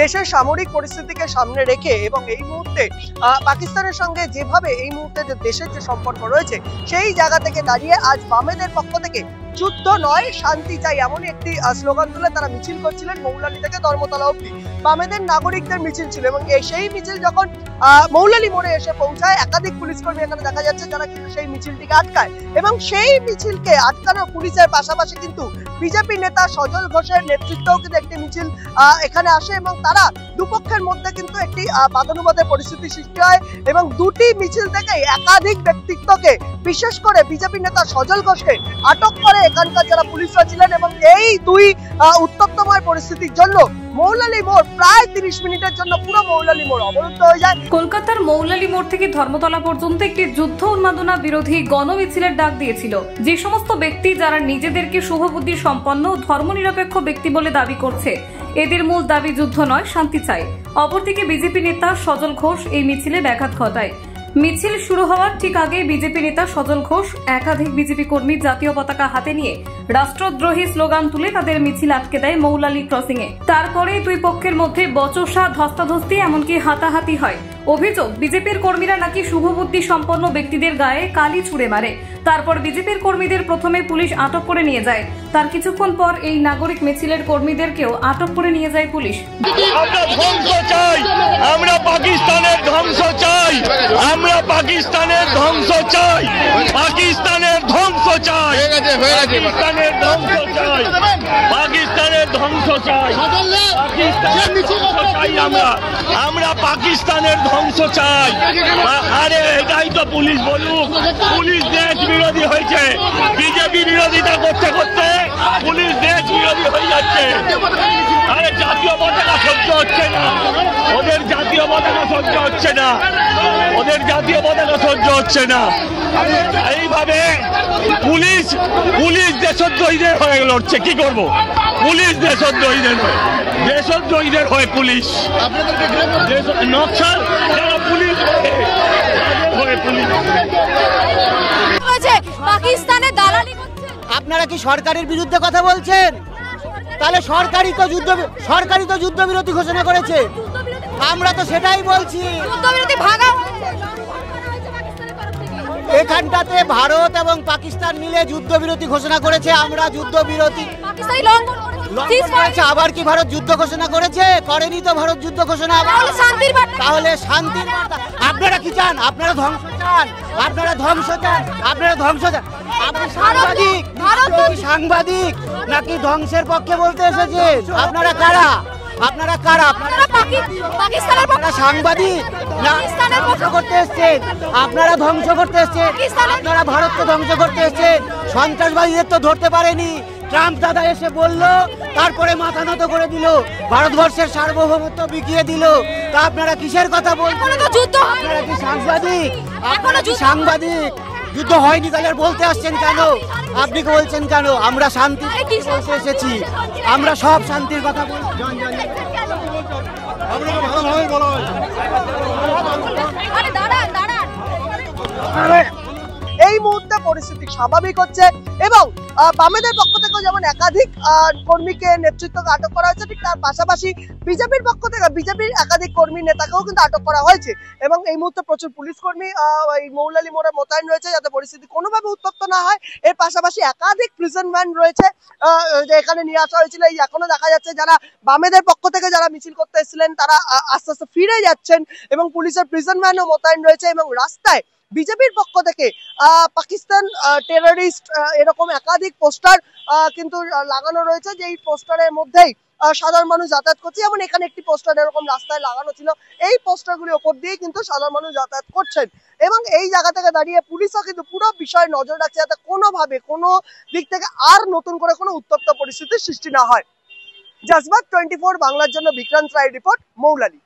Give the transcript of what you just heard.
দেশের সামরিক পরিস্থিতিকে সামনে রেখে এবং এই মুহূর্তে পাকিস্তানের সঙ্গে যেভাবে এই মুহূর্তে যে দেশের যে সম্পর্ক রয়েছে সেই জায়গা থেকে দাঁড়িয়ে আজ বামেদের পক্ষ থেকে যুদ্ধ নয় শান্তি চাই এমনই একটি স্লোগান তুলে তারা মিছিল করছিলেন মৌলালি থেকে ধর্মতলা অবধি। বামেদের নাগরিকদের মিছিল ছিল এবং সেই মিছিল যখন মৌলালি মোড়ে এসে পৌঁছায় একাধিক পুলিশ কর্মী এখানে দেখা যাচ্ছে যারা কিন্তু সেই মিছিলটিকে আটকায় এবং সেই মিছিলকে আটকানো পুলিশের পাশাপাশি কিন্তু বিজেপি নেতা সজল ঘোষের নেতৃত্বেও কিন্তু একটি মিছিল এখানে আসে এবং তারা দুপক্ষের মধ্যে কিন্তু একটি বাদানুবাদের পরিস্থিতি সৃষ্টি হয় এবং দুটি মিছিল থেকে একাধিক ব্যক্তিত্বকে বিশেষ করে বিজেপি নেতা সজল ঘোষকে আটক করে এখানকার যারা পুলিশরা ছিলেন এবং এই দুই উত্তপ্তময় পরিস্থিতির জন্য মৌলালি মোড় প্রায় 30 মিনিটের জন্য পুরো মৌলালি মোড় অবরুদ্ধ হয়ে যায়। কলকাতার মৌলালি মোড় থেকে ধর্মতলা পর্যন্ত একটি যুদ্ধ উন্মাদনা বিরোধী গণমিছিলের ডাক দিয়েছিল যে সমস্ত ব্যক্তি যারা নিজেদেরকে শুভবুদ্ধি সম্পন্ন ধর্মনিরপেক্ষ ব্যক্তি বলে দাবি করছে এদের মূল দাবি যুদ্ধ নয় শান্তি চাই। অপরদিকে বিজেপি নেতা সজল ঘোষ এই মিছিলে ব্যাঘাত ঘটায়। মিছিল শুরু হওয়ার ঠিক আগে বিজেপি নেতা সজল ঘোষ একাধিক বিজেপি কর্মী জাতীয় পতাকা হাতে নিয়ে রাষ্ট্রদ্রোহী স্লোগান তুলে তাদের মিছিল আটকে দেয় মৌলালি ক্রসিং এ। তারপরে দুই পক্ষের মধ্যে বচসা ধস্তাধস্তি এমনকি হাতাহাতি হয়। অভিযোগ বিজেপির কর্মীরা নাকি শুভবুদ্ধি সম্পন্ন ব্যক্তিদের গায়ে কালি ছুড়ে মারে। তারপর বিজেপির কর্মীদের প্রথমে পুলিশ আটক করে নিয়ে যায়, তার কিছুক্ষণ পর এই নাগরিক মিছিলের কর্মীদেরকেও আটক করে নিয়ে যায় পুলিশ। আমরা পাকিস্তানের ধ্বংস চাই, আমরা পাকিস্তানের ধ্বংস চাই, পাকিস্তানের ধ্বংস চাই, পাকিস্তানের ধ্বংস চাই, পাকিস্তানের ধ্বংস চাই, আমরা পাকিস্তানের ধ্বংস চাই। আরে এটাই তো পুলিশ বলুক, পুলিশ দেশ বিরোধী হয়েছে, বিজেপি বিরোধিতা করতে করতে পুলিশ দেশ বিরোধী হয়ে যাচ্ছে। আরে জাতীয় পতাকা সহ্য হচ্ছে না, ওদের জাতীয় পতাকা সহ্য হচ্ছে না, ওদের জাতীয় পতাকা সহ্য হচ্ছে না। এইভাবে পুলিশ পুলিশ দেশদ্রোহীদের হয়ে লড়ছে, কি করব? পুলিশ দেশদ্রোহীদের হয়ে, দেশদ্রোহীদের হয়ে পুলিশ নকশাল যারা পুলিশ হয়ে পুলিশ পাকিস্তানে দালালি করছে। আপনারা কি সরকারের বিরুদ্ধে কথা বলছেন? তাহলে সরকারই তো যুদ্ধবিরতি ঘোষণা করেছে, আমরা তো সেটাই বলছি। এখানটাতে ভারত এবং পাকিস্তান মিলে যুদ্ধবিরতি ঘোষণা করেছে, আমরা যুদ্ধবিরতি আবার কি ভারত যুদ্ধ ঘোষণা করেছে? করেনি তো ভারত যুদ্ধ ঘোষণা। তাহলে শান্তির বার্তা আপনারা কি চান? আপনারা ধ্বংস চান, আপনারা ধ্বংস চান, আপনারা ধ্বংস চান। আপনি সাংবাদিক, সাংবাদিক নাকি ধ্বংসের পক্ষে বলতে এসেছেন? আপনারা কারা? আপনারা কারা? আপনারা সাংবাদিক না ধ্বংস করতে এসছেন? আপনারা ধ্বংস করতে এসছেন, আপনারা ভারতকে ধ্বংস করতে এসছেন। সন্ত্রাসবাদীদের তো ধরতে পারেনি, ট্রাম্প দাদা এসে বলল, তারপরে মাথা নত করে দিল, ভারতবর্ষের সার্বভৌমত্ব বিকিয়ে দিল। তা আপনারা কিসের কথা বলছেন? আপনারা কি সাংবাদিক? আপনারা কি সাংবাদিক? যুদ্ধ হয়নি তাহলে বলতে আসছেন কেন? আপনি বলছেন কেন? আমরা শান্তি বলতে এসেছি, আমরা সব শান্তির কথা বলছি। এই মুহূর্তে পরিস্থিতি স্বাভাবিক হচ্ছে এবং বামেদের পক্ষ থেকেও যেমন একাধিক কর্মীকে নেতৃত্বকে আটক করা হয়েছে, ঠিক তার পাশাপাশি বিজেপির পক্ষ থেকে বিজেপির একাধিক কর্মী নেতাকেও কিন্তু আটক করা হয়েছে এবং এই মুহূর্তে প্রচুর পুলিশ কর্মী এই মৌলালি মোড়ে মোতায়েন রয়েছে যাতে পরিস্থিতি কোনোভাবে উত্তপ্ত না হয়। এর পাশাপাশি একাধিক প্রিজন ভ্যান রয়েছে এখানে নিয়ে আসা হয়েছিল। এই এখনো দেখা যাচ্ছে যারা বামেদের পক্ষ থেকে যারা মিছিল করতে এসেছিলেন তারা আস্তে আস্তে ফিরে যাচ্ছেন এবং পুলিশের প্রিজন ভ্যানও মোতায়েন রয়েছে এবং রাস্তায় বিজেপির পক্ষ থেকে পাকিস্তান টেররিস্ট এরকম একাধিক পোস্টার কিন্তু লাগানো রয়েছে, যে এই পোস্টারের মধ্যেই সাধারণ মানুষ যাতায়াত করছে। যেমন এখানে একটি পোস্টার এরকম রাস্তায় লাগানো ছিল, এই পোস্টারগুলির ওপর দিয়ে কিন্তু সাধারণ মানুষ যাতায়াত করছেন এবং এই জায়গা থেকে দাঁড়িয়ে পুলিশও কিন্তু পুরো বিষয়ে নজর রাখছে যাতে কোনোভাবে কোনো দিক থেকে আর নতুন করে কোনো উত্তপ্ত পরিস্থিতির সৃষ্টি না হয়। জজবাত 24 বাংলার জন্য বিক্রান্ত রায় রিপোর্ট, মৌলালি।